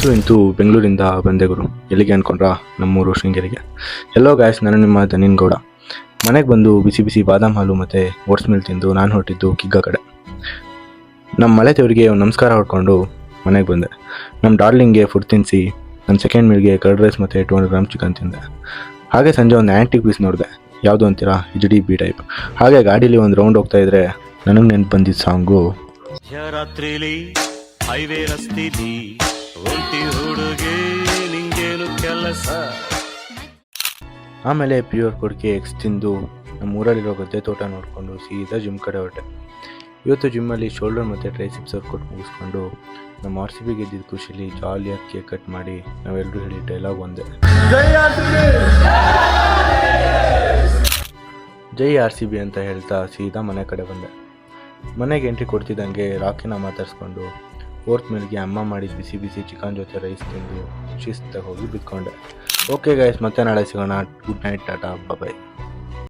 ಇಂತೂ ಬೆಂಗಳೂರಿಂದ ಬಂದೆ ಗುರು. ಎಲ್ಲಿಗೆ ಅಂದ್ಕೊಂಡ್ರಾ? ನಮ್ಮೂರು ಶೃಂಗೇರಿಗೆ. ಎಲ್ಲೋ ಗಾಯ್ಸ್, ನಾನು ನಿಮ್ಮ ಧನಿನ್ ಗೌಡ. ಮನೆಗೆ ಬಂದು ಬಿಸಿ ಬಿಸಿ ಬಾದಾಮ್ ಹಾಲು ಮತ್ತು ಓಟ್ಸ್ ಮಿಲ್ ತಿಂದು ನಾನು ಹೊರಟಿದ್ದು ಕಿಗ್ಗ ಕಡೆ. ನಮ್ಮ ಮಳೆ ದೇವರಿಗೆ ಒಂದು ನಮಸ್ಕಾರ ಹೊಡ್ಕೊಂಡು ಮನೆಗೆ ಬಂದೆ. ನಮ್ಮ ಡಾರ್ಲಿಂಗ್ಗೆ ಫುಡ್ ತಿನ್ನಿಸಿ ನನ್ನ ಸೆಕೆಂಡ್ ಮೀಲ್ಗೆ ಕರ್ಡ್ ರೈಸ್ ಮತ್ತು 200 ಗ್ರಾಮ್ ಚಿಕನ್ ತಿಂದೆ. ಹಾಗೆ ಸಂಜೆ ಒಂದು ಆ್ಯಂಟಿಕ್ ಪೀಸ್ ನೋಡಿದೆ. ಯಾವುದು ಅಂತೀರಾ? HD type. ಹಾಗೆ ಗಾಡೀಲಿ ಒಂದು ರೌಂಡ್ ಹೋಗ್ತಾ ಇದ್ರೆ ನನಗೆ ನೆನ್ಪು ಬಂದಿದ್ದ ಸಾಂಗು ರಾತ್ರಿಲಿ ಹೈವೇ ರಸ್ತಿಲಿ ಒಂಟಿ ಹುಡುಗಿ ನಿಂಗೇನು ಕೆಲಸ. ಆಮೇಲೆ ಪ್ಯೂರ್ ಕೊಡ್ಕೆ ಎಕ್ಸ್ ತಿಂದು ನಮ್ಮ ಊರಲ್ಲಿರೋ ಗದ್ದೆ ತೋಟ ನೋಡಿಕೊಂಡು ಸೀದಾ ಜಿಮ್ ಕಡೆ ಹೊರಟೆ. ಇವತ್ತು ಜಿಮ್ಮಲ್ಲಿ ಶೋಲ್ಡರ್ ಮತ್ತು ಟ್ರೈಸಿಪ್ಸ್ ವರ್ಕೌಟ್ ಮುಗಿಸ್ಕೊಂಡು ನಮ್ಮ RCB ಗೆದ್ದಿದ್ದ ಖುಷಿಲಿ ಜಾಲಿಯಾಗಿ ಕೇಕ್ ಕಟ್ ಮಾಡಿ ನಾವೆಲ್ಲರೂ ಹೇಳಿ ಡೈಲಾಗ್ ಒಂದೇ, ಜೈ RCB ಅಂತ ಹೇಳ್ತಾ ಸೀದಾ ಮನೆ ಕಡೆ ಬಂದೆ. ಮನೆಗೆ ಎಂಟ್ರಿ ಕೊಡ್ತಿದ್ದಂಗೆ ರಾಕಿನ ಮಾತಾಡಿಸ್ಕೊಂಡು 4th ಮೇಲ್ಗೆ ಅಮ್ಮ ಮಾಡಿದ ಬಿಸಿ ಬಿಸಿ ಚಿಕನ್ ಜೊತೆ ರೈಸ್ ತಿಂದು ಶಿಸ್ತಾಗಿ ಹೋಗಿ ಬಿದ್ಕೊಂಡೆ. ಓಕೆ ಗೈಸ್, ಮತ್ತೆ ನಾಳೆ ಸಿಗೋಣ. ಗುಡ್ ನೈಟ್, ಟಾಟಾ, ಬಾಯ್.